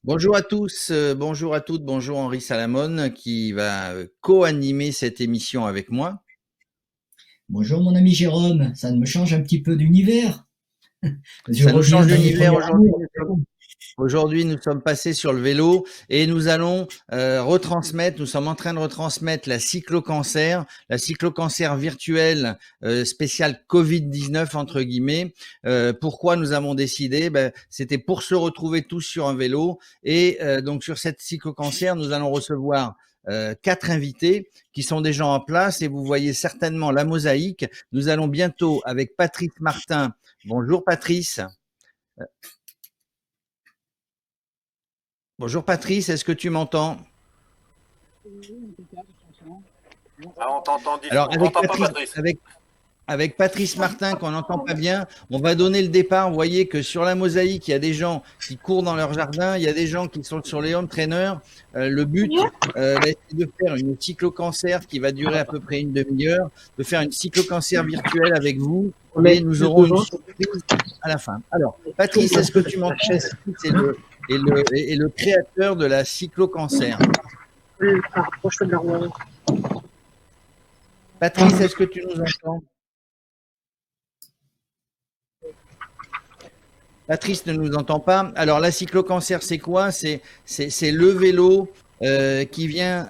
Bonjour à tous, bonjour à toutes, bonjour Henri Salamone qui va co-animer cette émission avec moi. Bonjour mon ami Jérôme, ça me change un petit peu d'univers. Ça nous change d'univers aujourd'hui. Aujourd'hui, nous sommes passés sur le vélo et nous allons nous sommes en train de retransmettre la cyclo-cancer virtuelle spéciale Covid-19 entre guillemets. Pourquoi nous avons décidé? C'était pour se retrouver tous sur un vélo et donc sur cette cyclo-cancer, nous allons recevoir 4 invités qui sont déjà en place et vous voyez certainement la mosaïque. Nous allons bientôt avec Patrice Martin. Bonjour Patrice. Bonjour Patrice, est-ce que tu m'entends? On t'entend. Alors avec Patrice Martin qu'on n'entend pas bien, on va donner le départ. Vous voyez que sur la mosaïque, il y a des gens qui courent dans leur jardin, il y a des gens qui sont sur les home trainers. Le but, c'est de faire une cyclo-cancer qui va durer à peu près une demi-heure, de faire une cyclo-cancer virtuelle avec vous et nous aurons une surprise à la fin. Alors, Patrice, est-ce que tu m'entends? C'est le créateur de la cyclo-cancer. Patrice, est-ce que tu nous entends? Patrice ne nous entend pas. Alors, la cyclo-cancer, c'est quoi? C'est le vélo qui vient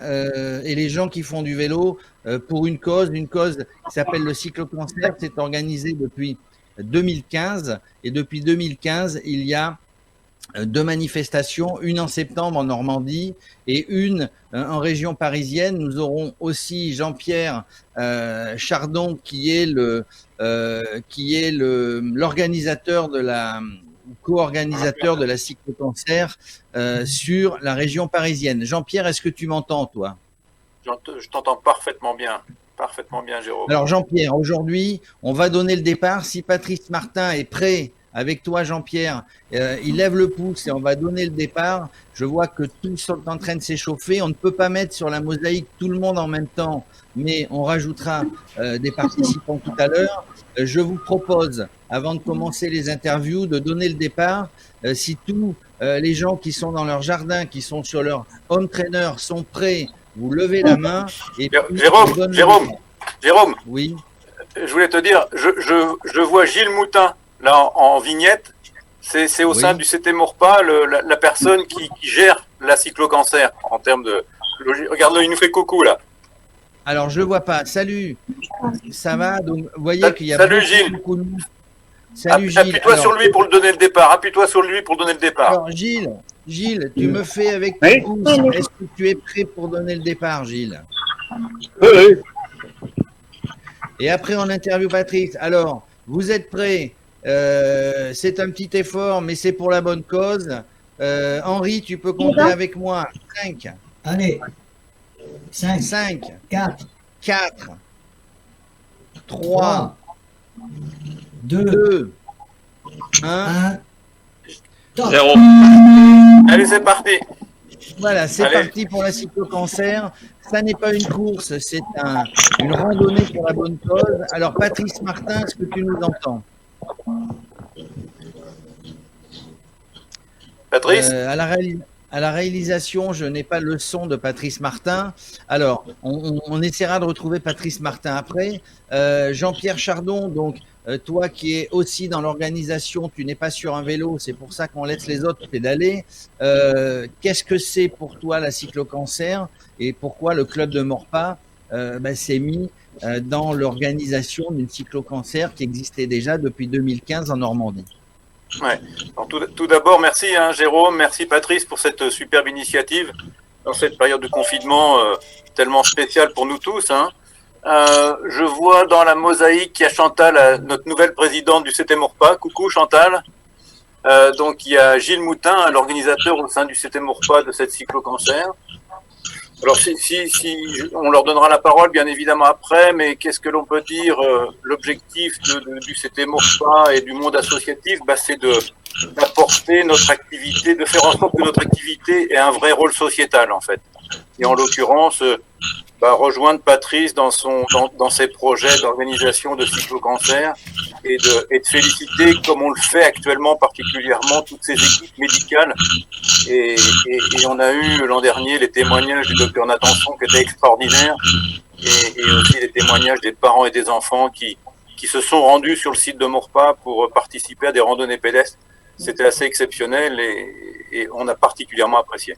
et les gens qui font du vélo pour une cause qui s'appelle le cyclo-cancer. C'est organisé depuis 2015 et depuis 2015, il y a 2 manifestations, une en septembre en Normandie et une en région parisienne. Nous aurons aussi Jean-Pierre Chardon qui est l'organisateur de la co-organisateur de la cyclo-cancer sur la région parisienne. Jean-Pierre, est-ce que tu m'entends, toi? Je t'entends parfaitement bien, Jérôme. Alors Jean-Pierre, aujourd'hui, on va donner le départ. Si Patrice Martin est prêt avec toi, Jean-Pierre, il lève le pouce et on va donner le départ. Je vois que tous sont en train de s'échauffer. On ne peut pas mettre sur la mosaïque tout le monde en même temps, mais on rajoutera des participants tout à l'heure. Je vous propose, avant de commencer les interviews, de donner le départ. Si tous les gens qui sont dans leur jardin, qui sont sur leur home trainer sont prêts, vous levez la main. Et Jérôme, oui. Je voulais te dire, je vois Gilles Moutin là en vignette. C'est au sein du CT Maurepas la personne qui gère la cyclo-cancer en termes de logique. Regarde-le, il nous fait coucou là. Alors je le vois pas. Salut. Ça va? Donc vous voyez qu'il y a beaucoup de monde. Salut Gilles. Appuie-toi sur lui pour le donner le départ. Alors Gilles, tu me fais avec tes pouces. Est-ce que tu es prêt pour donner le départ, Gilles? Oui. Et après on interviewe Patrice. Alors, vous êtes prêts? C'est un petit effort, mais c'est pour la bonne cause. Henri, tu peux compter avec moi. 5. Allez. 5. 4. 3. 2. 1. Jérôme. Allez, c'est parti. Voilà, c'est parti pour la cyclo-cancer. Ça n'est pas une course, c'est une randonnée pour la bonne cause. Alors, Patrice Martin, est-ce que tu nous entends? Patrice à la réalisation, je n'ai pas le son de Patrice Martin. Alors, on essaiera de retrouver Patrice Martin après. Jean-Pierre Chardon, donc, toi qui es aussi dans l'organisation, tu n'es pas sur un vélo, c'est pour ça qu'on laisse les autres pédaler. Qu'est-ce que c'est pour toi la cyclo-cancer et pourquoi le club de Maurepas s'est mis dans l'organisation d'une cyclo-cancer qui existait déjà depuis 2015 en Normandie? Ouais. Tout d'abord, merci Jérôme, merci Patrice pour cette superbe initiative dans cette période de confinement tellement spéciale pour nous tous. Je vois dans la mosaïque qu'il y a Chantal, notre nouvelle présidente du CT Maurepas. Coucou Chantal. Donc il y a Gilles Moutin, l'organisateur au sein du CT Maurepas de cette cyclo-cancer. Alors si on leur donnera la parole bien évidemment après, mais qu'est-ce que l'on peut dire? L'objectif du CT Maurepas et du monde associatif, c'est d'apporter notre activité, de faire en sorte que notre activité ait un vrai rôle sociétal en fait. Et en l'occurrence, rejoindre Patrice dans ses projets d'organisation de cyclo-cancer et de féliciter, comme on le fait actuellement particulièrement, toutes ces équipes médicales. Et on a eu l'an dernier les témoignages du docteur Nathanson qui étaient extraordinaires, et aussi les témoignages des parents et des enfants qui se sont rendus sur le site de Maurepas pour participer à des randonnées pédestres. C'était assez exceptionnel et on a particulièrement apprécié.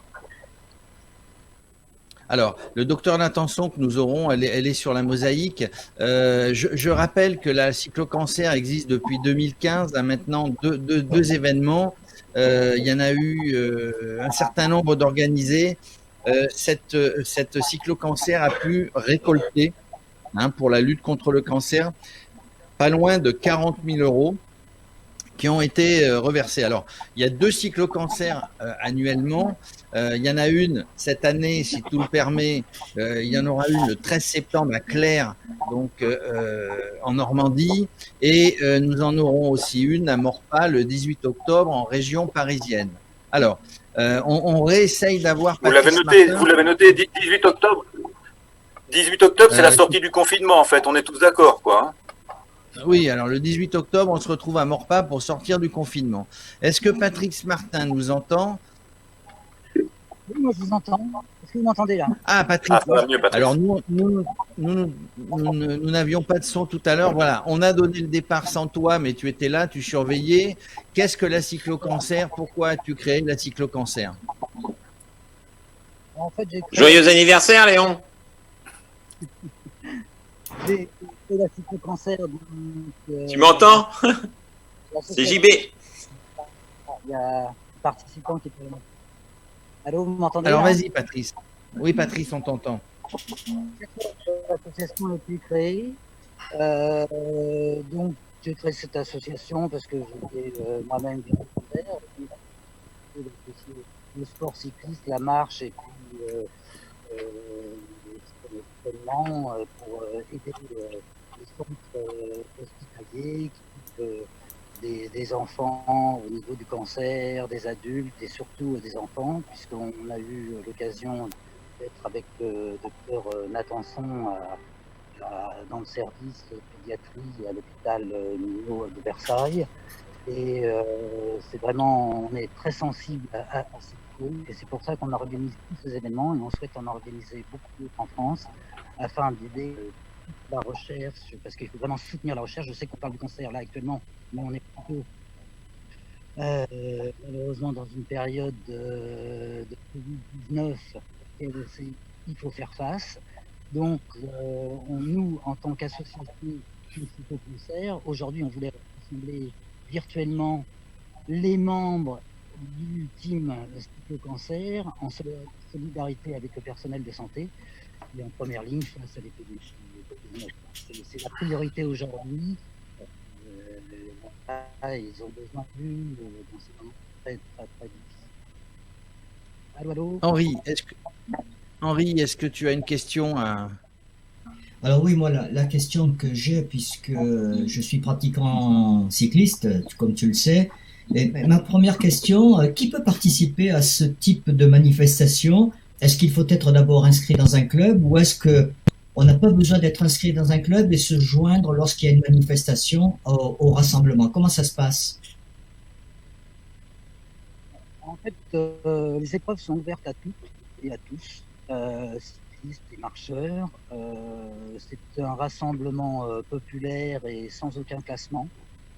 Alors, le docteur Nathanson que nous aurons, elle est sur la mosaïque. Je rappelle que la cyclo-cancer existe depuis 2015, à maintenant deux événements. Il y en a eu un certain nombre d'organisés. Cette cyclo-cancer a pu récolter, pour la lutte contre le cancer, pas loin de 40 000 € qui ont été reversés. Alors, il y a 2 cyclo-cancers annuellement. Il y en a une cette année, si tout le permet. Il y en aura une le 13 septembre à Claire, donc en Normandie. Et nous en aurons aussi une à Maurepas le 18 octobre en région parisienne. Alors, on réessaye d'avoir... Vous l'avez noté, 18 octobre. 18 octobre, c'est la sortie du confinement, en fait. On est tous d'accord, quoi. Hein. Oui, alors le 18 octobre, on se retrouve à Maurepas pour sortir du confinement. Est-ce que Patrice Martin nous entend? Oui, moi je vous entends. Est-ce que vous m'entendez là? Ah, Patrice. Ça va mieux, Patrice. Alors nous n'avions pas de son tout à l'heure. Voilà, on a donné le départ sans toi, mais tu étais là, tu surveillais. Qu'est-ce que la cyclo-cancer? Pourquoi as-tu créé la cyclo-cancer? En fait, Joyeux anniversaire, Léon. J'ai fait la cyclo-cancer. Tu m'entends? C'est JB. Il y a un participant qui est... Allô, vous m'entendez? Alors vas-y, Patrice. Oui, Patrice, on t'entend. L'association a été créée. Donc, j'ai créé cette association parce que j'étais moi-même volontaire. Le sport cycliste, la marche et puis pour aider les centres hospitaliers qui des enfants au niveau du cancer, des adultes et surtout des enfants, puisqu'on a eu l'occasion d'être avec le docteur Nathanson dans le service pédiatrie à l'hôpital Millau de Versailles. Et c'est vraiment, on est très sensible à ces causes et c'est pour ça qu'on organise tous ces événements et on souhaite en organiser beaucoup d'autres en France afin d'aider la recherche, parce qu'il faut vraiment soutenir la recherche. Je sais qu'on parle du cancer là actuellement, mais on est plutôt malheureusement dans une période de Covid-19 il faut faire face. Donc nous, en tant qu'association cyclo-cancer, aujourd'hui on voulait rassembler virtuellement les membres du team cyclo-cancer en solidarité avec le personnel de santé et en première ligne face à l'épidémie. C'est la priorité aujourd'hui. Ils ont besoin de nous dans ces moments très difficiles. Allô. Henri, est-ce que tu as une question à... Alors oui, moi, la question que j'ai, puisque je suis pratiquant cycliste, comme tu le sais, et ma première question, qui peut participer à ce type de manifestation? Est-ce qu'il faut être d'abord inscrit dans un club ou est-ce que on n'a pas besoin d'être inscrit dans un club et se joindre lorsqu'il y a une manifestation au rassemblement? Comment ça se passe? En fait, les épreuves sont ouvertes à toutes et à tous. Cyclistes et marcheurs. C'est un rassemblement populaire et sans aucun classement.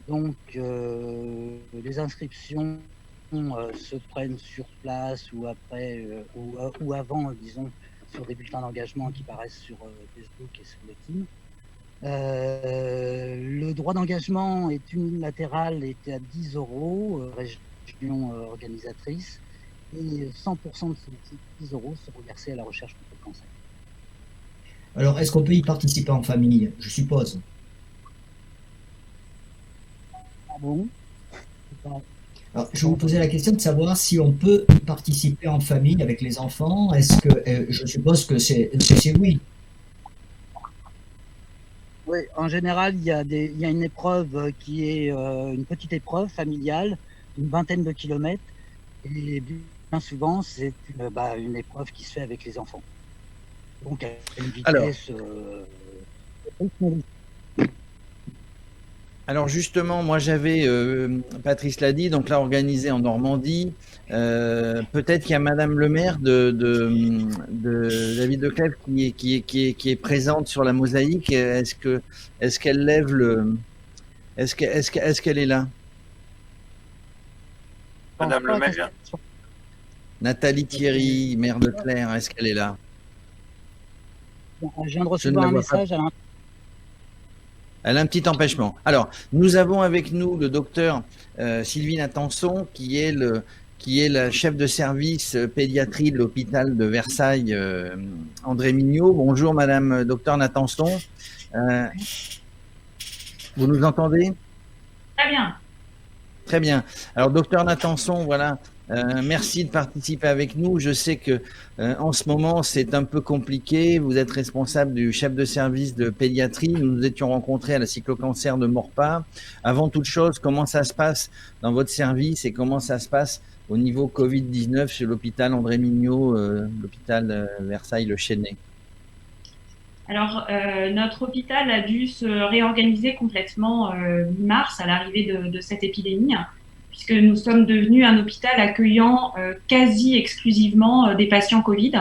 Donc, les inscriptions se prennent sur place ou après ou avant, disons, sur des bulletins d'engagement qui paraissent sur Facebook et sur le team. Le droit d'engagement est unilatéral, était à 10 €, région organisatrice. Et 100% de ces 10 € seront versés à la recherche contre le cancer. Alors, est-ce qu'on peut y participer en famille, je suppose? Ah bon? Alors, je vous posais la question de savoir si on peut y participer en famille avec les enfants. Est-ce que, je suppose que c'est oui. Oui, en général, il y a une épreuve qui est une petite épreuve familiale, une vingtaine de kilomètres. Et bien souvent, c'est une épreuve qui se fait avec les enfants. Donc à une vitesse. Alors justement, moi j'avais, Patrice l'a dit, donc là organisé en Normandie. Peut-être qu'il y a Madame le maire de David de Clèves qui est présente sur la mosaïque. Est-ce qu'elle lève le, est-ce qu'elle est là? Madame le maire. Nathalie Thierry, maire de Clères, est-ce qu'elle est là? Je viens de recevoir un message. Elle a un petit empêchement. Alors, nous avons avec nous le docteur Sylvie Natanson, qui est la chef de service pédiatrie de l'hôpital de Versailles, André Mignot. Bonjour, Madame docteur Natanson. Vous nous entendez? Très bien. Très bien. Alors, docteur Natanson, voilà. Merci de participer avec nous. Je sais que en ce moment c'est un peu compliqué. Vous êtes responsable du chef de service de pédiatrie. Nous nous étions rencontrés à la cyclo-cancer de Maurepas. Avant toute chose, comment ça se passe dans votre service et comment ça se passe au niveau Covid-19 sur l'hôpital André Mignot, l'hôpital Versailles-Le Chesnay? Alors, notre hôpital a dû se réorganiser complètement mi-mars à l'arrivée de cette épidémie, puisque nous sommes devenus un hôpital accueillant quasi exclusivement des patients Covid.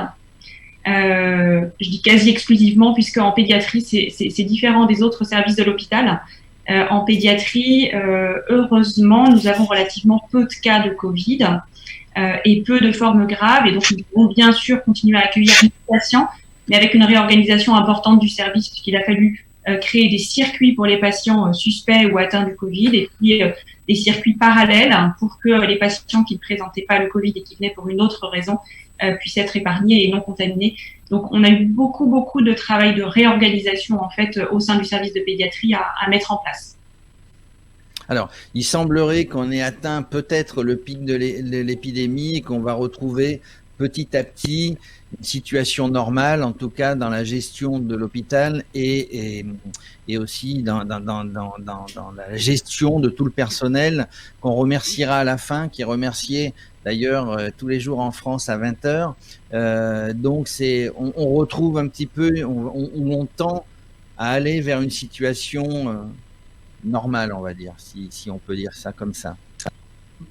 Je dis quasi exclusivement puisque en pédiatrie, c'est différent des autres services de l'hôpital. En pédiatrie, heureusement, nous avons relativement peu de cas de Covid et peu de formes graves. Et donc, nous devons bien sûr continuer à accueillir des patients, mais avec une réorganisation importante du service, puisqu'il a fallu créer des circuits pour les patients suspects ou atteints du Covid et puis des circuits parallèles pour que les patients qui ne présentaient pas le Covid et qui venaient pour une autre raison puissent être épargnés et non contaminés. Donc, on a eu beaucoup de travail de réorganisation en fait au sein du service de pédiatrie à mettre en place. Alors, il semblerait qu'on ait atteint peut-être le pic de l'épidémie et qu'on va retrouver petit à petit une situation normale, en tout cas dans la gestion de l'hôpital et aussi dans la gestion de tout le personnel qu'on remerciera à la fin, qui est remercié d'ailleurs tous les jours en France à 20h. Donc on retrouve un petit peu, on tend à aller vers une situation normale, on va dire, si on peut dire ça comme ça.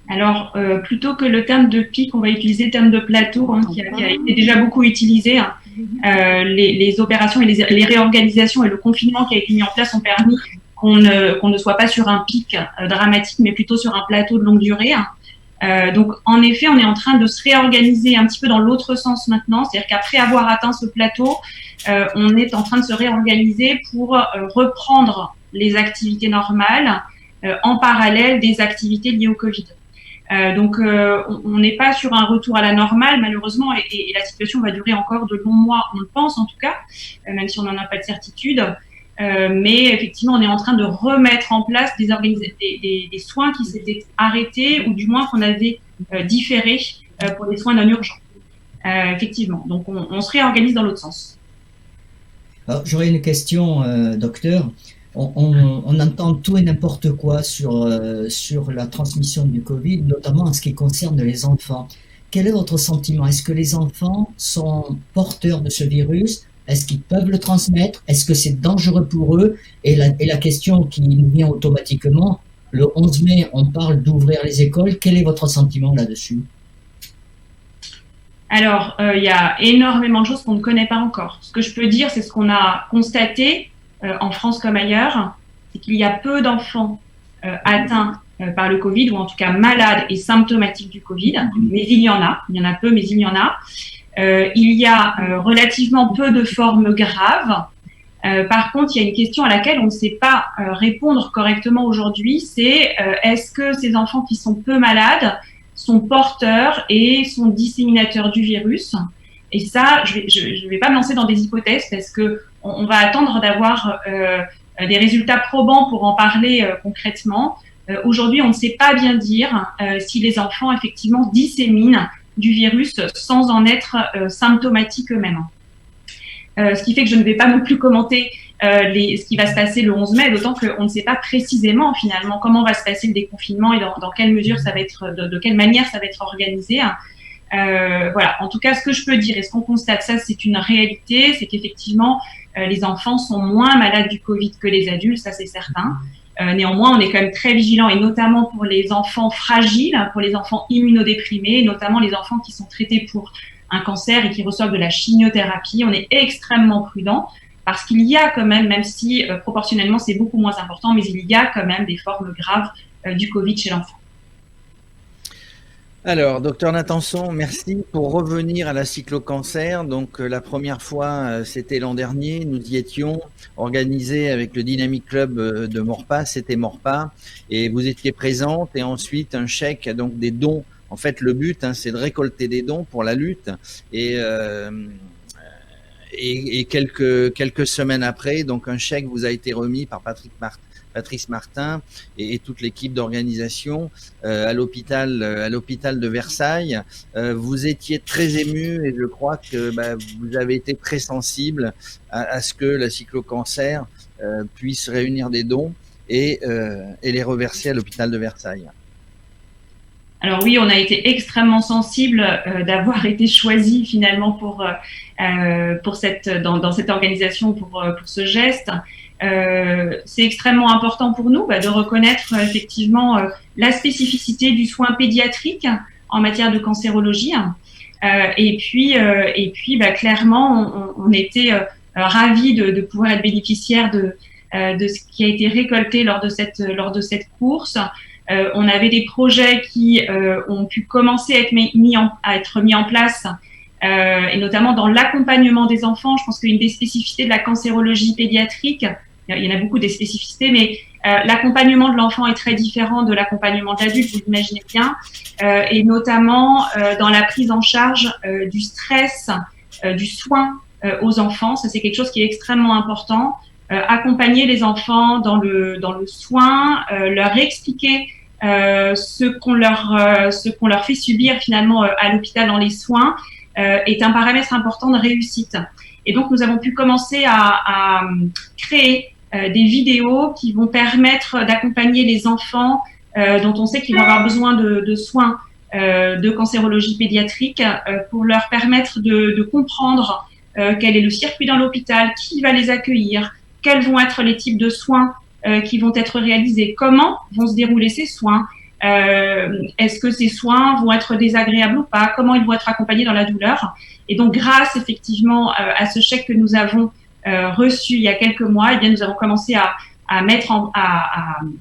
Alors, plutôt que le terme de pic, on va utiliser le terme de plateau, qui a été déjà beaucoup utilisé. Les opérations et les réorganisations et le confinement qui a été mis en place ont permis qu'on ne soit pas sur un pic dramatique, mais plutôt sur un plateau de longue durée. Donc, en effet, on est en train de se réorganiser un petit peu dans l'autre sens maintenant. C'est-à-dire qu'après avoir atteint ce plateau, on est en train de se réorganiser pour reprendre les activités normales en parallèle des activités liées au Covid. Donc, on n'est pas sur un retour à la normale, malheureusement, et la situation va durer encore de longs mois, on le pense en tout cas, même si on n'en a pas de certitude. Mais effectivement, on est en train de remettre en place des soins qui s'étaient arrêtés ou du moins qu'on avait différés pour des soins non urgents. Effectivement, donc on se réorganise dans l'autre sens. Alors, j'aurais une question, docteur. On entend tout et n'importe quoi sur la transmission du Covid, notamment en ce qui concerne les enfants. Quel est votre sentiment? Est-ce que les enfants sont porteurs de ce virus? Est-ce qu'ils peuvent le transmettre? Est-ce que c'est dangereux pour eux? Et la question qui nous vient automatiquement, le 11 mai, on parle d'ouvrir les écoles. Quel est votre sentiment là-dessus? Alors, il y a énormément de choses qu'on ne connaît pas encore. Ce que je peux dire, c'est ce qu'on a constaté en France comme ailleurs, c'est qu'il y a peu d'enfants atteints par le Covid, ou en tout cas malades et symptomatiques du Covid, mais il y en a peu, mais il y en a. Il y a relativement peu de formes graves. Par contre, il y a une question à laquelle on ne sait pas répondre correctement aujourd'hui, c'est est-ce que ces enfants qui sont peu malades sont porteurs et sont disséminateurs du virus? Et ça, je vais pas me lancer dans des hypothèses parce que on va attendre d'avoir des résultats probants pour en parler concrètement. Aujourd'hui, on ne sait pas bien dire si les enfants effectivement disséminent du virus sans en être symptomatiques eux-mêmes. Ce qui fait que je ne vais pas non plus commenter ce qui va se passer le 11 mai, d'autant qu'on ne sait pas précisément finalement comment va se passer le déconfinement et dans quelle mesure ça va être, de quelle manière ça va être organisé. Voilà. En tout cas, ce que je peux dire et ce qu'on constate, ça c'est une réalité, c'est qu'effectivement les enfants sont moins malades du Covid que les adultes, ça c'est certain. Néanmoins, on est quand même très vigilant, et notamment pour les enfants fragiles, pour les enfants immunodéprimés, notamment les enfants qui sont traités pour un cancer et qui reçoivent de la chimiothérapie. On est extrêmement prudent parce qu'il y a quand même si proportionnellement c'est beaucoup moins important, mais il y a quand même des formes graves du Covid chez l'enfant. Alors, docteur Natanson, merci. Pour revenir à la cyclo-cancer, donc la première fois, c'était l'an dernier, nous y étions organisés avec le Dynamic Club de Maurepas, c'était Maurepas, et vous étiez présente, et ensuite un chèque, donc des dons. En fait, le but, c'est de récolter des dons pour la lutte, et quelques semaines après, donc un chèque vous a été remis par Patrice Martin et toute l'équipe d'organisation à l'hôpital de Versailles. Vous étiez très ému, et je crois que vous avez été très sensible à ce que la cyclo-cancer puisse réunir des dons et les reverser à l'hôpital de Versailles. Alors oui, on a été extrêmement sensible d'avoir été choisi finalement dans cette organisation pour ce geste. C'est extrêmement important pour nous de reconnaître effectivement la spécificité du soin pédiatrique en matière de cancérologie. Et puis clairement, on était ravis de pouvoir être bénéficiaires de ce qui a été récolté lors de cette course. On avait des projets qui ont pu commencer à être mis en place, et notamment dans l'accompagnement des enfants. Je pense qu'une des spécificités de la cancérologie pédiatrique, il y en a beaucoup des spécificités, mais l'accompagnement de l'enfant est très différent de l'accompagnement de l'adulte, vous l'imaginez bien, et notamment dans la prise en charge du stress, du soin aux enfants. Ça, c'est quelque chose qui est extrêmement important. Accompagner les enfants dans le soin, leur expliquer ce qu'on leur fait subir finalement à l'hôpital dans les soins est un paramètre important de réussite. Et donc nous avons pu commencer à créer des vidéos qui vont permettre d'accompagner les enfants dont on sait qu'ils vont avoir besoin de soins de cancérologie pédiatrique pour leur permettre de comprendre quel est le circuit dans l'hôpital, qui va les accueillir, quels vont être les types de soins qui vont être réalisés, comment vont se dérouler ces soins, est-ce que ces soins vont être désagréables ou pas, comment ils vont être accompagnés dans la douleur. Et donc, grâce effectivement à ce chèque que nous avons reçu il y a quelques mois, eh bien, nous avons commencé à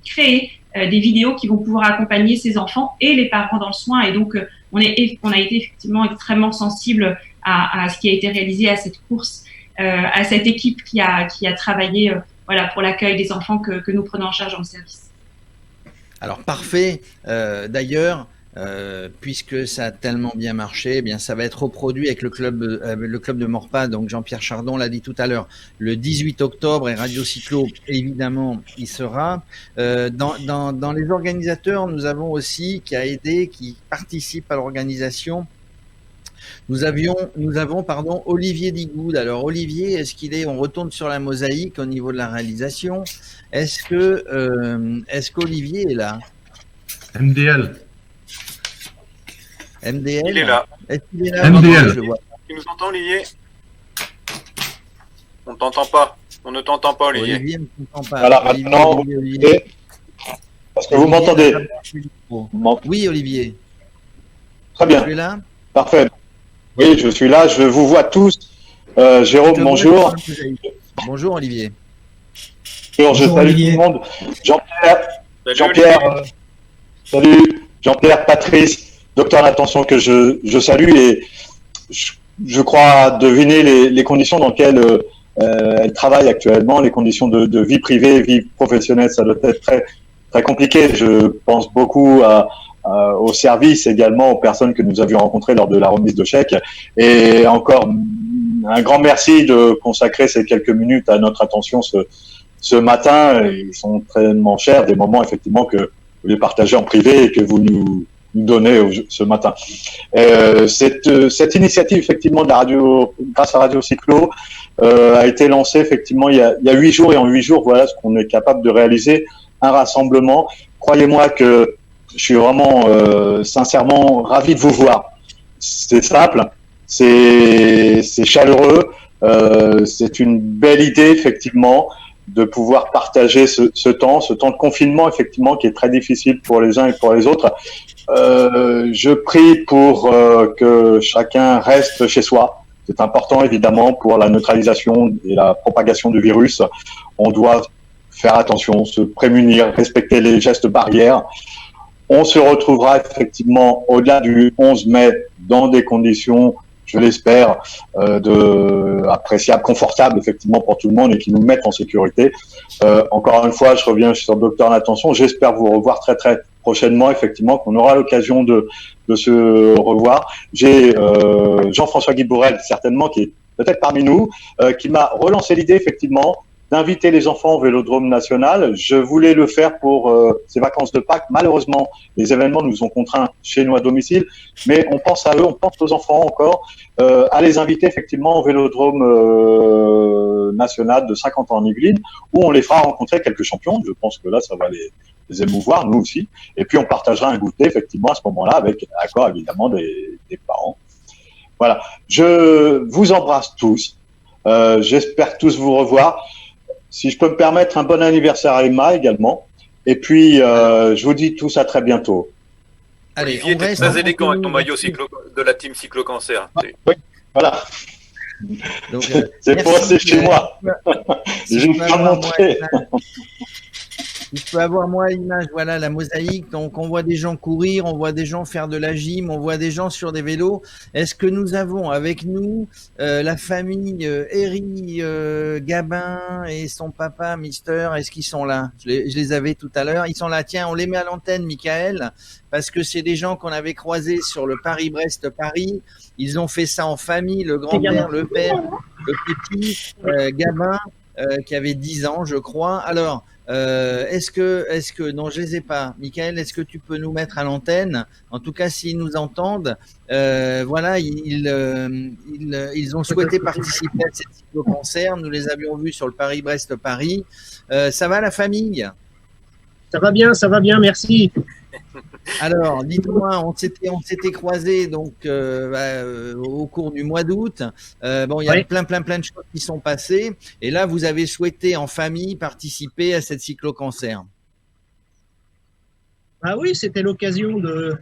créer des vidéos qui vont pouvoir accompagner ces enfants et les parents dans le soin. Et donc, on a été effectivement extrêmement sensible à ce qui a été réalisé à cette course, à cette équipe qui a travaillé pour l'accueil des enfants que nous prenons en charge dans le service. Alors parfait. D'ailleurs, puisque ça a tellement bien marché, eh bien ça va être reproduit avec le club de Maurepas. Donc Jean-Pierre Chardon l'a dit tout à l'heure, le 18 octobre, et Radio Cyclo évidemment il sera. Dans les organisateurs, nous avons aussi qui participe à l'organisation. Nous avons Olivier Digoud. Alors Olivier, on retourne sur la mosaïque au niveau de la réalisation. Est-ce qu'Olivier est là? MDL. Il est là. Est-ce qu'il est là? MDL. Tu nous entends, Olivier? On t'entend pas. On ne t'entend pas, Olivier. Olivier ne t'entend pas. Voilà, maintenant, Olivier. Parce que vous m'entendez. Oui, Olivier. Très bien. Tu es là? Parfait. Oui, je suis là, je vous vois tous. Jérôme, bonjour. Bonjour, Olivier. Bonjour, je salue tout le monde. Jean-Pierre, salut. Jean-Pierre, Patrice, docteur Natanson, que je salue, et je crois deviner les conditions dans lesquelles elle travaille actuellement, les conditions de vie privée, vie professionnelle. Ça doit être très, très compliqué. Je pense beaucoup au service, également aux personnes que nous avions rencontrées lors de la remise de chèques. Et encore un grand merci de consacrer ces quelques minutes à notre attention ce matin. Ils sont tellement chers, des moments effectivement que vous les partagez en privé et que vous nous donnez ce matin. Cette initiative effectivement de la radio, grâce à Radio Cyclo, a été lancée effectivement il y a 8 jours, et en 8 jours, voilà ce qu'on est capable de réaliser, un rassemblement. Croyez-moi que je suis vraiment sincèrement ravi de vous voir. c'est simple, c'est chaleureux, c'est une belle idée effectivement de pouvoir partager ce temps de confinement effectivement qui est très difficile pour les uns et pour les autres. Je prie pour que chacun reste chez soi. C'est important évidemment pour la neutralisation et la propagation du virus. On doit faire attention, se prémunir, respecter les gestes barrières. On se retrouvera effectivement au-delà du 11 mai dans des conditions, je l'espère, appréciables, confortables effectivement pour tout le monde et qui nous mettent en sécurité. Encore une fois, je reviens sur le docteur Natanson. J'espère vous revoir très très prochainement, effectivement, qu'on aura l'occasion de se revoir. J'ai Jean-François Guibourel, certainement, qui est peut-être parmi nous, qui m'a relancé l'idée, effectivement, d'inviter les enfants au Vélodrome national. Je voulais le faire pour ces vacances de Pâques. Malheureusement, les événements nous ont contraints chez nous à domicile, mais on pense à eux, on pense aux enfants encore, à les inviter effectivement au Vélodrome national de 50 ans en Yvelines, où on les fera rencontrer quelques champions. Je pense que là, ça va les émouvoir, nous aussi. Et puis, on partagera un goûter, effectivement, à ce moment-là, avec l'accord, évidemment, des parents. Voilà. Je vous embrasse tous. J'espère tous vous revoir. Si je peux me permettre, un bon anniversaire à Emma également. Et puis, je vous dis tous à très bientôt. Allez, Olivier, t'es très élégant avec ton maillot de la team Cyclo-Cancer. Oui, voilà. C'est pour rester chez moi. Je vais pas montrer. Je peux avoir moi l'image, voilà la mosaïque. Donc on voit des gens courir, on voit des gens faire de la gym, on voit des gens sur des vélos. Est-ce que nous avons avec nous la famille Eri Gabin et son papa Mister? Est-ce qu'ils sont là? Je les avais tout à l'heure. Ils sont là. Tiens, on les met à l'antenne, Michael, parce que c'est des gens qu'on avait croisés sur le Paris-Brest-Paris. Ils ont fait ça en famille, le grand-père, le père, le petit Gabin qui avait 10 ans, je crois. Alors. Est-ce que non, je les ai pas. Michael, est-ce que tu peux nous mettre à l'antenne? En tout cas, s'ils nous entendent, voilà, ils ont souhaité participer à cette cyclo-concert. Nous les avions vus sur le Paris-Brest-Paris. Ça va la famille? Ça va bien, merci. Alors, dites-moi, on s'était croisés donc au cours du mois d'août. Bon, il y a plein de choses qui sont passées. Et là, vous avez souhaité en famille participer à cette cyclo-cancer. Ah oui, c'était l'occasion de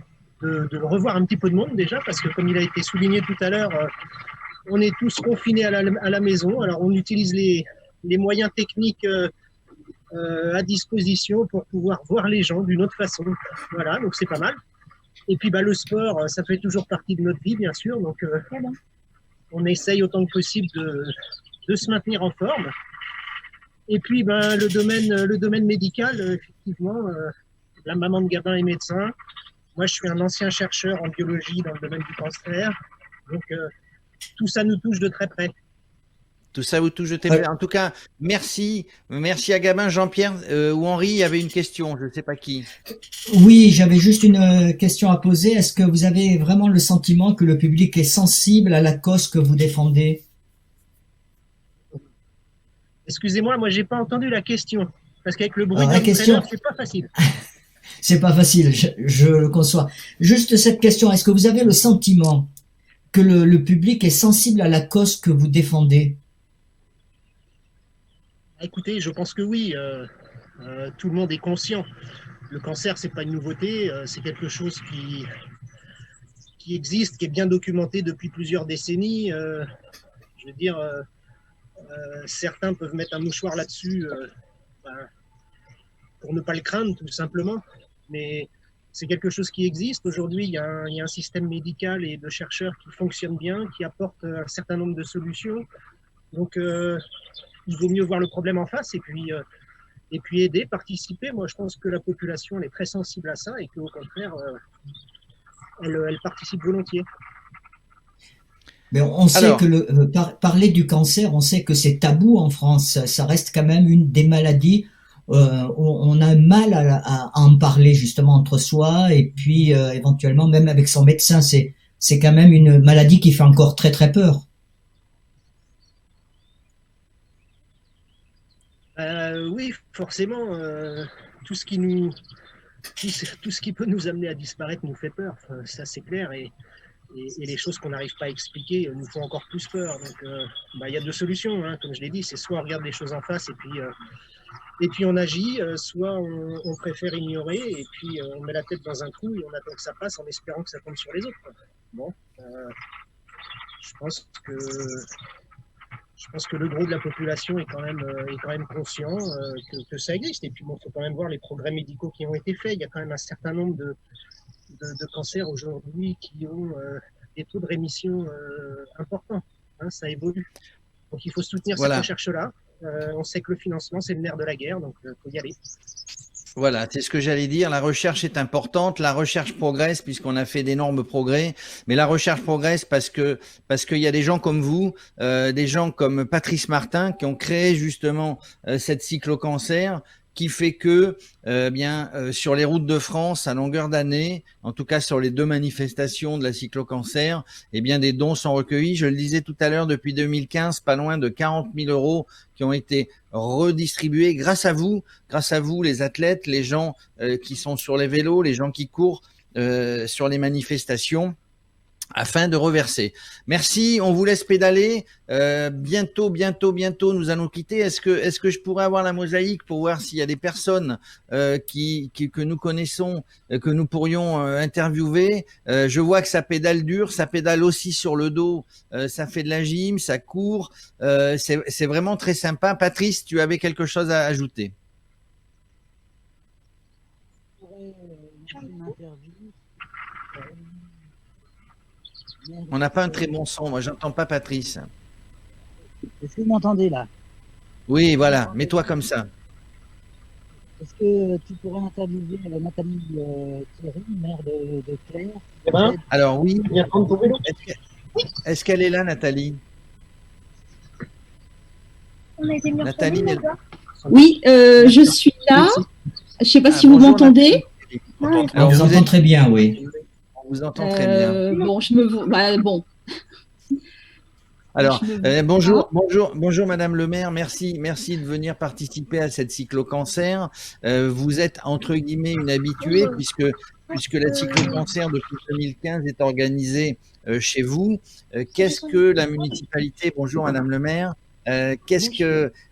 revoir un petit peu de monde déjà, parce que comme il a été souligné tout à l'heure, on est tous confinés à la maison. Alors, on utilise les moyens techniques à disposition pour pouvoir voir les gens d'une autre façon. Voilà, donc c'est pas mal. Et puis le sport, ça fait toujours partie de notre vie, bien sûr. Donc on essaye autant que possible de se maintenir en forme. Et puis le domaine médical, effectivement, la maman de Gabin est médecin. Moi, je suis un ancien chercheur en biologie dans le domaine du cancer. Donc tout ça nous touche de très près. Tout ça vous touche de très près. En tout cas, merci à Gabin. Jean-Pierre ou Henri, il y avait une question, je ne sais pas qui. Oui, j'avais juste une question à poser. Est-ce que vous avez vraiment le sentiment que le public est sensible à la cause que vous défendez? Excusez-moi, moi j'ai pas entendu la question. Parce qu'avec le bruit d'un traîneur, c'est pas facile. C'est pas facile, je le conçois. Juste cette question, est-ce que vous avez le sentiment que le public est sensible à la cause que vous défendez? Écoutez, je pense que oui. Tout le monde est conscient. Le cancer, c'est pas une nouveauté. C'est quelque chose qui existe, qui est bien documenté depuis plusieurs décennies. Je veux dire, certains peuvent mettre un mouchoir là-dessus pour ne pas le craindre, tout simplement. Mais c'est quelque chose qui existe. Aujourd'hui, il y a un système médical et de chercheurs qui fonctionne bien, qui apporte un certain nombre de solutions. Donc, il vaut mieux voir le problème en face et puis aider, participer. Moi, je pense que la population elle est très sensible à ça et qu'au contraire, elle participe volontiers. Mais on sait que parler du cancer, on sait que c'est tabou en France. Ça reste quand même une des maladies où on a mal à en parler justement entre soi et puis éventuellement même avec son médecin. C'est quand même une maladie qui fait encore très très peur. Oui, forcément, tout ce qui peut nous amener à disparaître nous fait peur, ça c'est clair. Et et les choses qu'on n'arrive pas à expliquer nous font encore plus peur. Donc, il y a deux solutions, hein, comme je l'ai dit, c'est soit on regarde les choses en face et puis on agit, soit on préfère ignorer et puis on met la tête dans un trou et on attend que ça passe en espérant que ça tombe sur les autres, quoi. Bon, je pense que le gros de la population est quand même conscient que ça existe. Et puis bon, faut quand même voir les progrès médicaux qui ont été faits. Il y a quand même un certain nombre de cancers aujourd'hui qui ont des taux de rémission importants. Hein, ça évolue. Donc il faut soutenir cette recherche-là. On sait que le financement, c'est le nerf de la guerre, donc il faut y aller. Voilà, c'est ce que j'allais dire. La recherche est importante. La recherche progresse puisqu'on a fait d'énormes progrès. Mais la recherche progresse parce qu'il y a des gens comme vous, des gens comme Patrice Martin qui ont créé justement cette cyclo-cancer, qui fait que sur les routes de France à longueur d'année, en tout cas sur les 2 manifestations de la cyclo-cancer, des dons sont recueillis. Je le disais tout à l'heure, depuis 2015, pas loin de 40 000 € qui ont été redistribués grâce à vous les athlètes, les gens qui sont sur les vélos, les gens qui courent sur les manifestations, afin de reverser. Merci, on vous laisse pédaler. Bientôt, nous allons quitter. Est-ce que je pourrais avoir la mosaïque pour voir s'il y a des personnes que nous connaissons, que nous pourrions interviewer. Je vois que ça pédale dur, ça pédale aussi sur le dos, ça fait de la gym, ça court. C'est vraiment très sympa. Patrice, tu avais quelque chose à ajouter? On n'a pas un très bon son. Moi, j'entends pas Patrice. Est-ce que vous m'entendez là? Oui, voilà. Mets-toi comme ça. Est-ce que tu pourrais interviewer Nathalie Thierry, maire de Claire? Alors oui. Est-ce qu'elle est là, Nathalie? Nathalie. Oui, je suis là. Je ne sais pas si vous m'entendez. On vous entend très bien, oui. On vous entend très bien. Bon, Alors, bonjour Madame le maire, merci de venir participer à cette cyclo-cancer. Vous êtes entre guillemets une habituée puisque la cyclo-cancer depuis 2015 est organisée chez vous. Qu'est-ce que la municipalité, bonjour Madame le maire,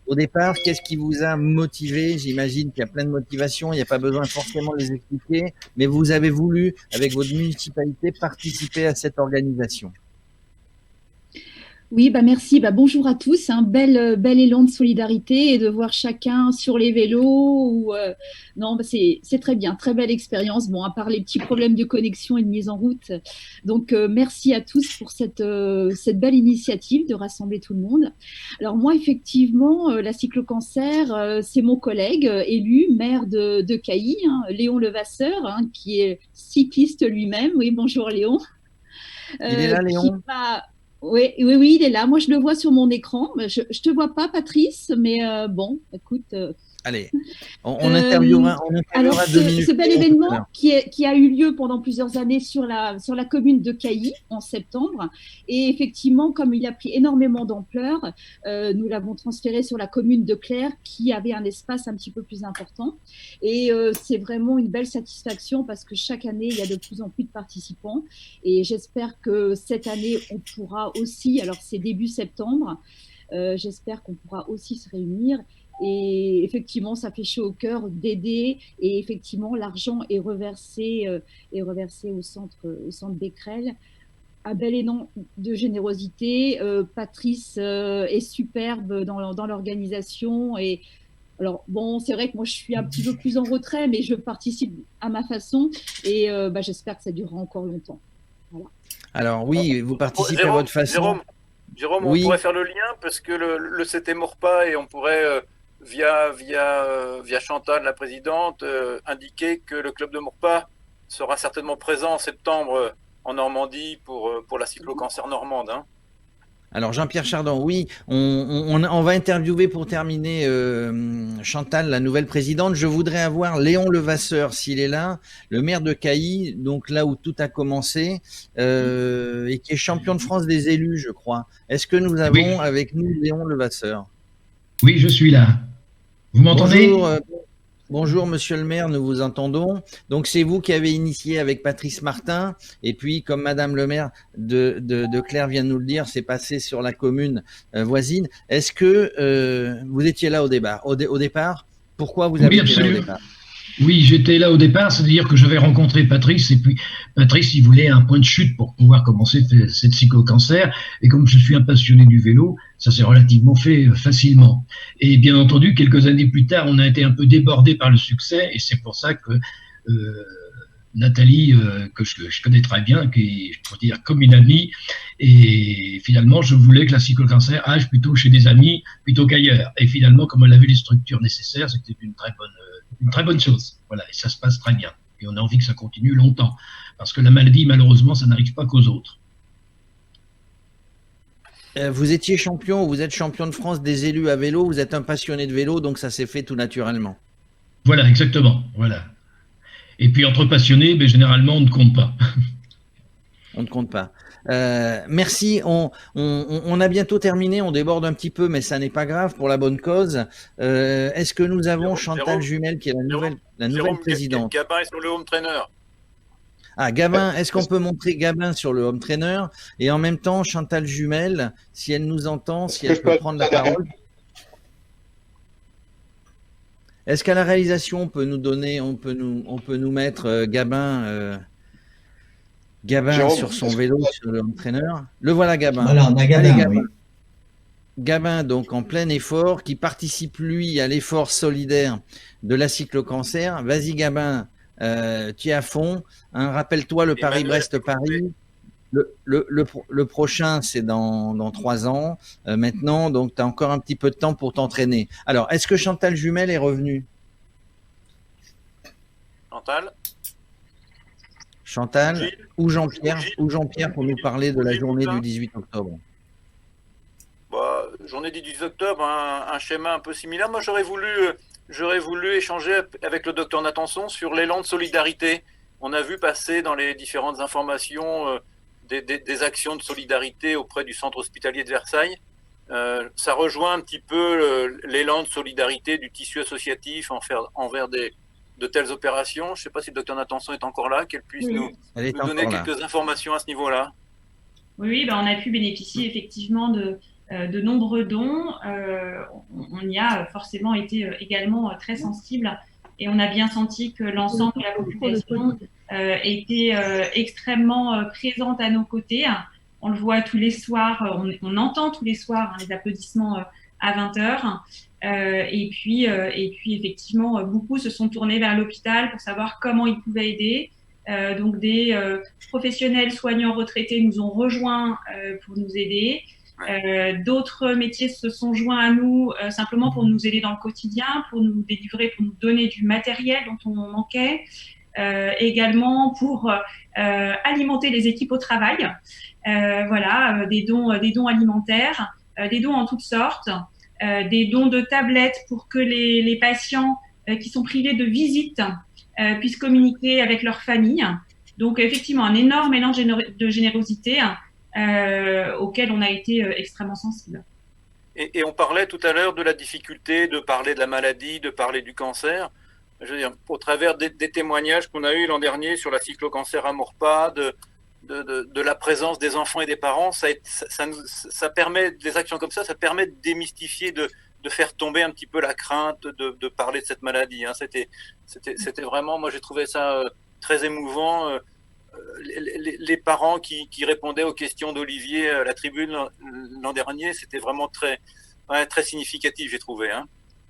au départ, qu'est-ce qui vous a motivé? J'imagine qu'il y a plein de motivations, il n'y a pas besoin forcément de les expliquer, mais vous avez voulu, avec votre municipalité, participer à cette organisation. Oui, merci. Bonjour à tous. Un bel élan de solidarité et de voir chacun sur les vélos. C'est très bien, très belle expérience. Bon, à part les petits problèmes de connexion et de mise en route. Donc, merci à tous pour cette belle initiative de rassembler tout le monde. Alors moi, effectivement, la cyclo-cancer, c'est mon collègue élu, maire de Cailly, Léon Levasseur, qui est cycliste lui-même. Oui, bonjour Léon. Il est là, Léon. Oui, il est là. Moi, je le vois sur mon écran. Je te vois pas, Patrice, mais bon, écoute. Allez, on interviewera 2 minutes. Ce bel événement qui a eu lieu pendant plusieurs années sur la commune de Cailly en septembre. Et effectivement, comme il a pris énormément d'ampleur, nous l'avons transféré sur la commune de Claire qui avait un espace un petit peu plus important. Et c'est vraiment une belle satisfaction parce que chaque année, il y a de plus en plus de participants. Et j'espère que cette année, on pourra aussi, alors c'est début septembre, j'espère qu'on pourra aussi se réunir. Et effectivement, ça fait chaud au cœur d'aider. Et effectivement, l'argent est reversé au centre Becquerel. Un bel élan de générosité. Patrice est superbe dans l'organisation. Et alors, bon, c'est vrai que moi, je suis un petit peu plus en retrait, mais je participe à ma façon. Et j'espère que ça durera encore longtemps. Voilà. Alors oui, vous participez à votre façon. Jérôme, on pourrait faire le lien parce que le CT Maurepas et on pourrait... via Chantal, la présidente, indiquer que le club de Maurepas sera certainement présent en septembre en Normandie pour la cyclo-cancer normande. Hein. Alors Jean-Pierre Chardon, oui, on va interviewer pour terminer Chantal, la nouvelle présidente. Je voudrais avoir Léon Levasseur, s'il est là, le maire de Cailly, donc là où tout a commencé, et qui est champion de France des élus, je crois. Est-ce que nous avons avec nous Léon Levasseur? Oui, je suis là. Vous m'entendez? Bonjour, monsieur le maire, nous vous entendons. Donc, c'est vous qui avez initié avec Patrice Martin. Et puis, comme madame le maire de Claire vient de nous le dire, c'est passé sur la commune voisine. Est-ce que vous étiez là au départ? Pourquoi vous avez été là au départ? Oui, j'étais là au départ, c'est-à-dire que j'avais rencontré Patrice, et puis Patrice, il voulait un point de chute pour pouvoir commencer cette cyclo-cancer, et comme je suis un passionné du vélo, ça s'est relativement fait facilement. Et bien entendu, quelques années plus tard, on a été un peu débordé par le succès, et c'est pour ça que Nathalie, que je connais très bien, qui est, je pourrais dire, comme une amie, et finalement, je voulais que la cyclo-cancer aille plutôt chez des amis, plutôt qu'ailleurs. Et finalement, comme elle avait les structures nécessaires, c'était une très bonne chose. Voilà, et ça se passe très bien. Et on a envie que ça continue longtemps. Parce que la maladie, malheureusement, ça n'arrive pas qu'aux autres. Vous étiez champion, vous êtes champion de France des élus à vélo, vous êtes un passionné de vélo, donc ça s'est fait tout naturellement. Voilà, exactement. Voilà. Et puis entre passionnés, ben, généralement, on ne compte pas. On ne compte pas. Merci. On a bientôt terminé. On déborde un petit peu, mais ça n'est pas grave pour la bonne cause. Est-ce que nous avons Chantal Jumel, qui est la nouvelle présidente? Gabin est sur le home trainer. Ah, Gabin, est-ce qu'on peut montrer Gabin sur le home trainer? Et en même temps, Chantal Jumel, si elle nous entend, si elle peut prendre la parole. Est-ce qu'à la réalisation, on peut nous donner, on peut nous mettre Gabin sur son vélo, sur le entraîneur. Le voilà, Gabin. Voilà, on a Gabin. Allez, Gabin. Oui. Gabin, donc en plein effort, qui participe, lui, à l'effort solidaire de la cyclo-cancer. Vas-y, Gabin, tu es à fond. Hein, rappelle-toi le Paris-Brest-Paris. Le prochain, c'est dans 3 ans maintenant, donc tu as encore un petit peu de temps pour t'entraîner. Alors, est-ce que Chantal Jumel est revenue? Chantal ou Jean-Pierre pour nous parler de la journée du 18 octobre. Bah, journée du 18 octobre, un schéma un peu similaire. Moi, j'aurais voulu échanger avec le docteur Natanson sur l'élan de solidarité. On a vu passer dans les différentes informations des actions de solidarité auprès du centre hospitalier de Versailles. Ça rejoint un petit peu l'élan de solidarité du tissu associatif envers de telles opérations. Je ne sais pas si le docteur Natanson est encore là, qu'elle puisse nous donner quelques informations à ce niveau-là. Oui, ben on a pu bénéficier effectivement de nombreux dons. On y a forcément été également très sensible, et on a bien senti que l'ensemble de la population était extrêmement présente à nos côtés. On le voit tous les soirs, on entend tous les soirs les applaudissements à 20h. Et puis effectivement, beaucoup se sont tournés vers l'hôpital pour savoir comment ils pouvaient aider. Donc des professionnels soignants retraités nous ont rejoints pour nous aider. D'autres métiers se sont joints à nous simplement pour nous aider dans le quotidien, pour nous délivrer, pour nous donner du matériel dont on manquait. Également pour alimenter les équipes au travail. Voilà, des dons alimentaires, des dons en toutes sortes. Des dons de tablettes pour que les patients qui sont privés de visites puissent communiquer avec leur famille. Donc effectivement, un énorme élan de générosité auquel on a été extrêmement sensible. Et on parlait tout à l'heure de la difficulté de parler de la maladie, de parler du cancer. Je veux dire, au travers des témoignages qu'on a eus l'an dernier sur la cyclo-cancer à Maurepas, de la présence des enfants et des parents, ça permet, des actions comme ça permet de démystifier, de faire tomber un petit peu la crainte de parler de cette maladie. Hein. C'était vraiment, moi j'ai trouvé ça très émouvant. Les parents qui répondaient aux questions d'Olivier à la tribune l'an dernier, c'était vraiment très significatif, j'ai trouvé. Hein.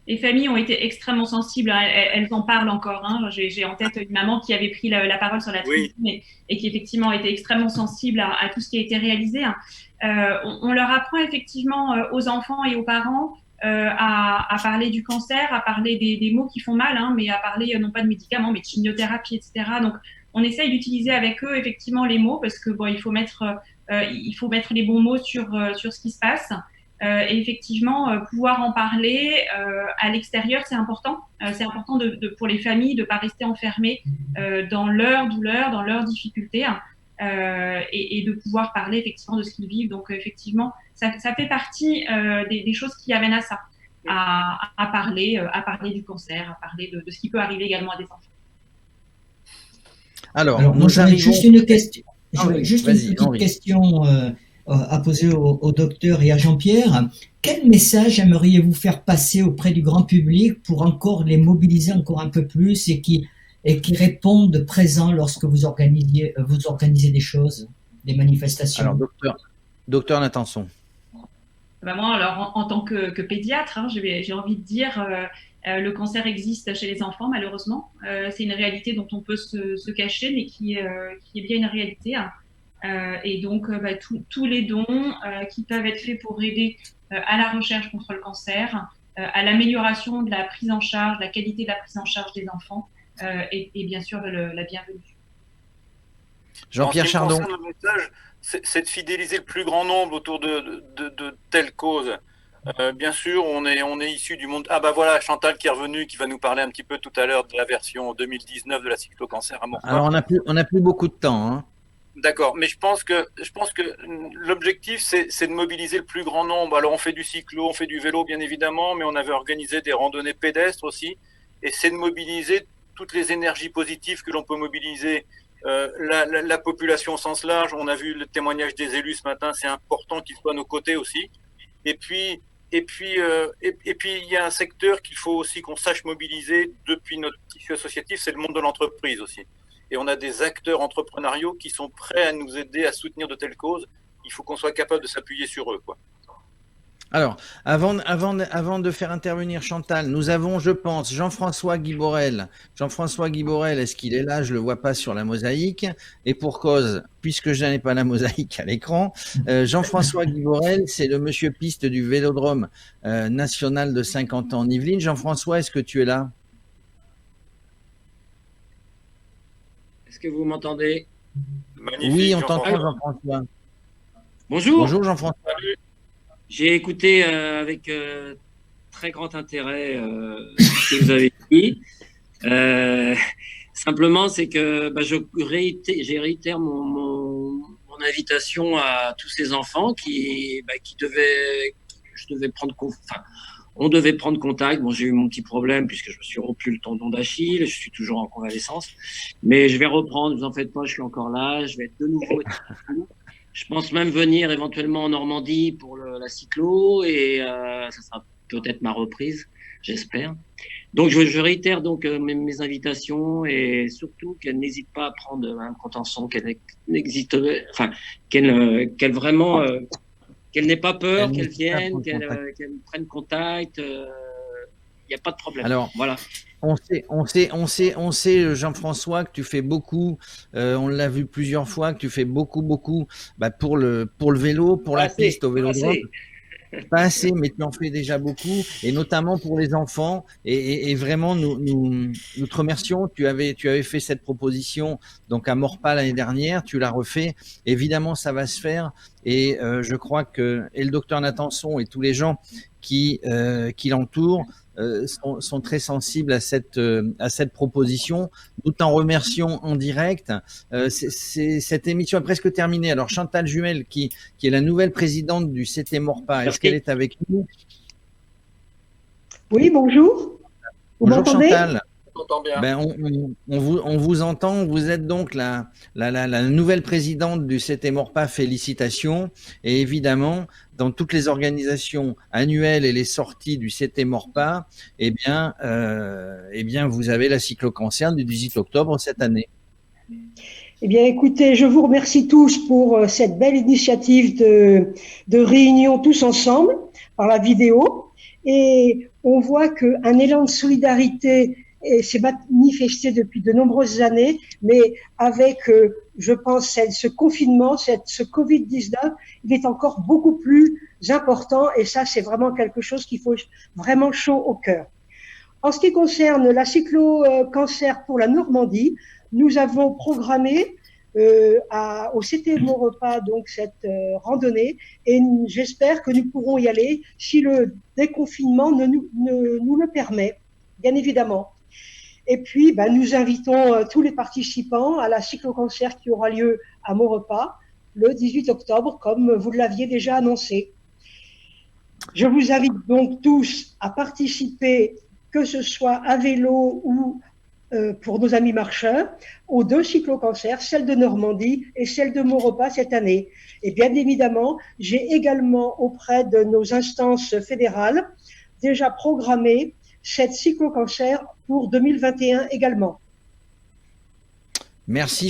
Les familles ont été extrêmement sensibles, hein. Elles en parlent encore. Hein. J'ai en tête une maman qui avait pris la parole sur la tribune et qui effectivement était extrêmement sensible à tout ce qui a été réalisé. Hein. On leur apprend effectivement aux enfants et aux parents à parler du cancer, à parler des mots qui font mal, hein, mais à parler non pas de médicaments, mais de chimiothérapie, etc. Donc, on essaye d'utiliser avec eux effectivement les mots parce que bon, il faut mettre les bons mots sur ce qui se passe. Et effectivement, pouvoir en parler à l'extérieur, c'est important. C'est important pour les familles de ne pas rester enfermées dans leur douleur, dans leurs difficultés, et de pouvoir parler effectivement de ce qu'ils vivent. Donc effectivement, ça fait partie des choses qui amènent à ça. à parler du cancer, à parler de ce qui peut arriver également à des enfants. Alors moi, nous arrivons. Juste une question. Henri, Juste une petite Henri. question à poser au docteur et à Jean-Pierre. Quel message aimeriez-vous faire passer auprès du grand public pour encore les mobiliser encore un peu plus et qui répondent présents lorsque vous organisez des choses, des manifestations? Alors, docteur Natanson. Moi, alors, en tant que pédiatre, j'ai envie de dire, le cancer existe chez les enfants, malheureusement. C'est une réalité dont on peut se cacher, mais qui est bien une réalité. Et donc, tous les dons qui peuvent être faits pour aider à la recherche contre le cancer, à l'amélioration de la prise en charge, la qualité de la prise en charge des enfants, et bien sûr la bienvenue. Jean-Pierre Chardon. Le message, c'est de fidéliser le plus grand nombre autour de telles causes. Bien sûr, on est issu du monde. Ah bah voilà, Chantal qui est revenue, qui va nous parler un petit peu tout à l'heure de la version 2019 de la cyclo-cancer à Maurepas. Alors on n'a plus beaucoup de temps, hein. D'accord, mais je pense que l'objectif c'est de mobiliser le plus grand nombre. Alors on fait du cyclo, on fait du vélo bien évidemment, mais on avait organisé des randonnées pédestres aussi, et c'est de mobiliser toutes les énergies positives que l'on peut mobiliser. La population au sens large, on a vu le témoignage des élus ce matin, c'est important qu'ils soient à nos côtés aussi. Et puis il y a un secteur qu'il faut aussi qu'on sache mobiliser depuis notre tissu associatif, c'est le monde de l'entreprise aussi. Et on a des acteurs entrepreneuriaux qui sont prêts à nous aider à soutenir de telles causes. Il faut qu'on soit capable de s'appuyer sur eux, quoi. Alors, avant de faire intervenir Chantal, nous avons, je pense, Jean-François Guiborel. Jean-François Guiborel, est-ce qu'il est là? Je ne le vois pas sur la mosaïque. Et pour cause, puisque je n'ai pas la mosaïque à l'écran, Jean-François Guiborel, c'est le monsieur piste du Vélodrome national de Saint-Quentin-en-Yvelines. Jean-François, est-ce que tu es là? Est-ce que vous m'entendez? Magnifique. Oui, on t'entend, Jean-François. Bonjour. Bonjour, Jean-François. J'ai écouté avec très grand intérêt ce que vous avez dit. Simplement, c'est que je réitère mon invitation à tous ces enfants on devait prendre contact. Bon, j'ai eu mon petit problème puisque je me suis rompu le tendon d'Achille. Je suis toujours en convalescence, mais je vais reprendre. Vous en faites pas, je suis encore là. Je vais être de nouveau. Je pense même venir éventuellement en Normandie pour la cyclo et ça sera peut-être ma reprise, j'espère. Donc je réitère donc mes invitations et surtout qu'elle n'hésite pas à prendre un Contenson, qu'elle n'ait pas peur, qu'elle vienne, qu'elle prenne contact. Il n'y a pas de problème. Alors, voilà. On sait, Jean-François, que tu fais beaucoup, on l'a vu plusieurs fois, que tu fais beaucoup pour le vélo, pour la piste au vélodrome. Pas assez, mais tu en fais déjà beaucoup, et notamment pour les enfants. Et vraiment, nous te remercions. Tu avais fait cette proposition donc à Maurepas l'année dernière, tu l'as refait. Évidemment, ça va se faire. Et je crois que le docteur Natanson et tous les gens qui l'entourent sont très sensibles à cette proposition. Nous t'en remercions en direct. Cette émission est presque terminée. Alors Chantal Jumel, qui est la nouvelle présidente du CT Maurepas, est-ce qu'elle est avec nous? Oui, bonjour. Vous bonjour m'entendez? Chantal. Bien. On vous entend. Vous êtes donc la nouvelle présidente du CT Maurepas. Félicitations. Et évidemment, dans toutes les organisations annuelles et les sorties du CT Maurepas, eh bien, vous avez la cyclo-cancer du 18 octobre cette année. Eh bien, écoutez, je vous remercie tous pour cette belle initiative de réunion tous ensemble par la vidéo. Et on voit qu'un élan de solidarité s'est manifesté depuis de nombreuses années, mais avec, je pense, ce confinement, ce Covid-19, il est encore beaucoup plus important et ça, c'est vraiment quelque chose qu'il faut vraiment chaud au cœur. En ce qui concerne la cyclo-cancer pour la Normandie, nous avons programmé au CT Maurepas donc cette randonnée et j'espère que nous pourrons y aller si le déconfinement nous le permet, bien évidemment. Et puis, nous invitons tous les participants à la cyclo-cancer qui aura lieu à Maurepas le 18 octobre, comme vous l'aviez déjà annoncé. Je vous invite donc tous à participer, que ce soit à vélo ou pour nos amis marcheurs, aux 2 cyclo-cancers, celle de Normandie et celle de Maurepas cette année. Et bien évidemment, j'ai également auprès de nos instances fédérales déjà programmé cette cyclo-cancer pour 2021 également. Merci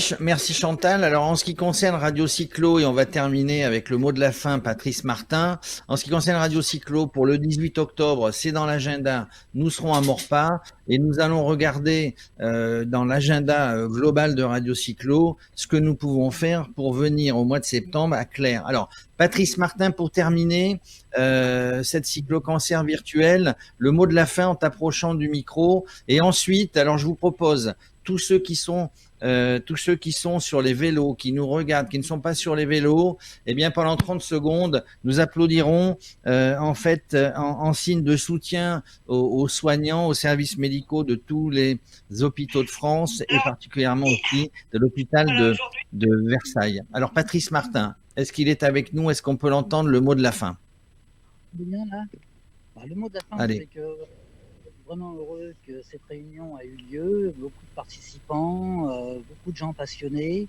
Chantal. Alors en ce qui concerne Radio Cyclo, et on va terminer avec le mot de la fin, Patrice Martin. En ce qui concerne Radio Cyclo, pour le 18 octobre, c'est dans l'agenda, nous serons à Maurepas et nous allons regarder dans l'agenda global de Radio Cyclo ce que nous pouvons faire pour venir au mois de septembre à Claire. Alors Patrice Martin, pour terminer cette cyclo-cancer virtuelle, le mot de la fin en t'approchant du micro. Et ensuite, alors je vous propose, tous ceux qui sont sur les vélos, qui nous regardent, qui ne sont pas sur les vélos, eh bien pendant 30 secondes, nous applaudirons en signe de soutien aux soignants, aux services médicaux de tous les hôpitaux de France et particulièrement aussi de l'hôpital de Versailles. Alors Patrice Martin, est-ce qu'il est avec nous? Est-ce qu'on peut l'entendre, le mot de la fin? Bien là. Le mot de la fin, c'est que vraiment heureux que cette réunion a eu lieu, beaucoup de participants, beaucoup de gens passionnés.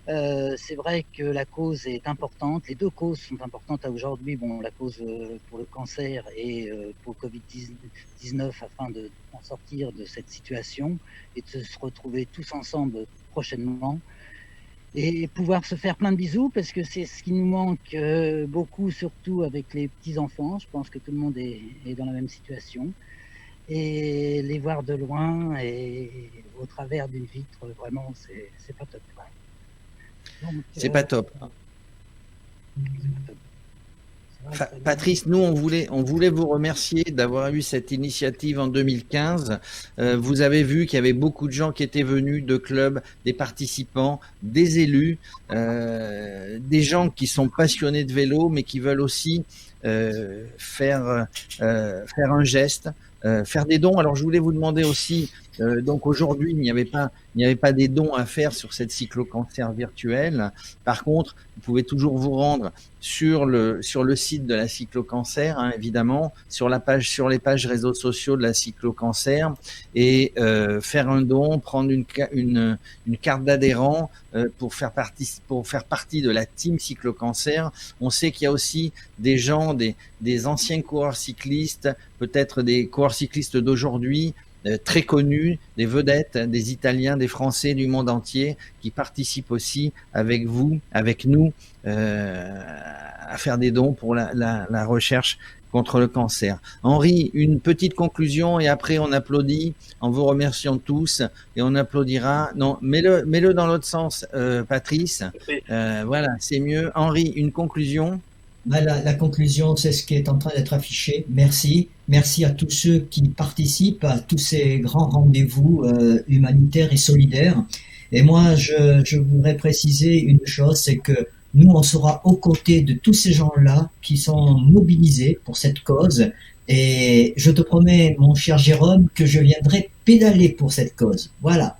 C'est vrai que la cause est importante, les 2 causes sont importantes à aujourd'hui, la cause pour le cancer et pour le Covid-19 afin de en sortir de cette situation et de se retrouver tous ensemble prochainement et pouvoir se faire plein de bisous parce que c'est ce qui nous manque beaucoup, surtout avec les petits-enfants. Je pense que tout le monde est dans la même situation. Et les voir de loin et au travers d'une vitre, vraiment, c'est pas top. C'est pas top. Patrice, nous, on voulait vous remercier d'avoir eu cette initiative en 2015. Vous avez vu qu'il y avait beaucoup de gens qui étaient venus de clubs, des participants, des élus, des gens qui sont passionnés de vélo, mais qui veulent aussi faire un geste, faire des dons. Alors, je voulais vous demander aussi, donc aujourd'hui, il n'y avait pas des dons à faire sur cette cyclo-cancer virtuelle. Par contre, vous pouvez toujours vous rendre sur le site de la cyclo-cancer, hein, évidemment, sur les pages réseaux sociaux de la cyclo-cancer et faire un don, prendre une carte d'adhérent pour faire partie de la team cyclo-cancer. On sait qu'il y a aussi des gens, des anciens coureurs cyclistes, peut-être des coureurs cyclistes d'aujourd'hui, très connus, des vedettes, des Italiens, des Français du monde entier qui participent aussi avec vous, avec nous, à faire des dons pour la recherche contre le cancer. Henri, une petite conclusion et après on applaudit en vous remerciant tous et on applaudira. Non, mets-le dans l'autre sens, Patrice. Voilà, c'est mieux. Henri, une conclusion? La conclusion, c'est ce qui est en train d'être affiché. Merci. Merci à tous ceux qui participent à tous ces grands rendez-vous humanitaires et solidaires. Et moi, je voudrais préciser une chose, c'est que nous, on sera aux côtés de tous ces gens-là qui sont mobilisés pour cette cause. Et je te promets, mon cher Jérôme, que je viendrai pédaler pour cette cause. Voilà.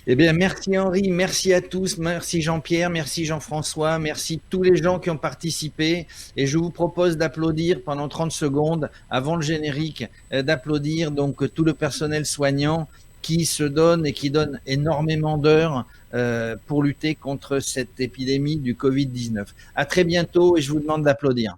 Eh bien, merci Henri, merci à tous, merci Jean-Pierre, merci Jean-François, merci tous les gens qui ont participé. Et je vous propose d'applaudir pendant 30 secondes, avant le générique, d'applaudir donc tout le personnel soignant qui se donne et qui donne énormément d'heures pour lutter contre cette épidémie du Covid-19. À très bientôt et je vous demande d'applaudir.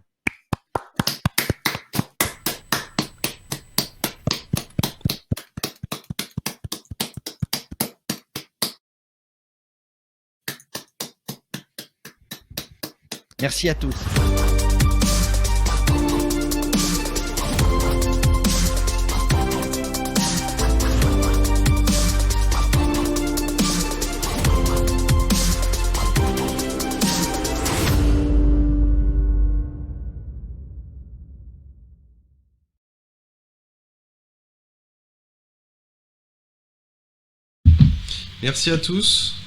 Merci à tous. Merci à tous.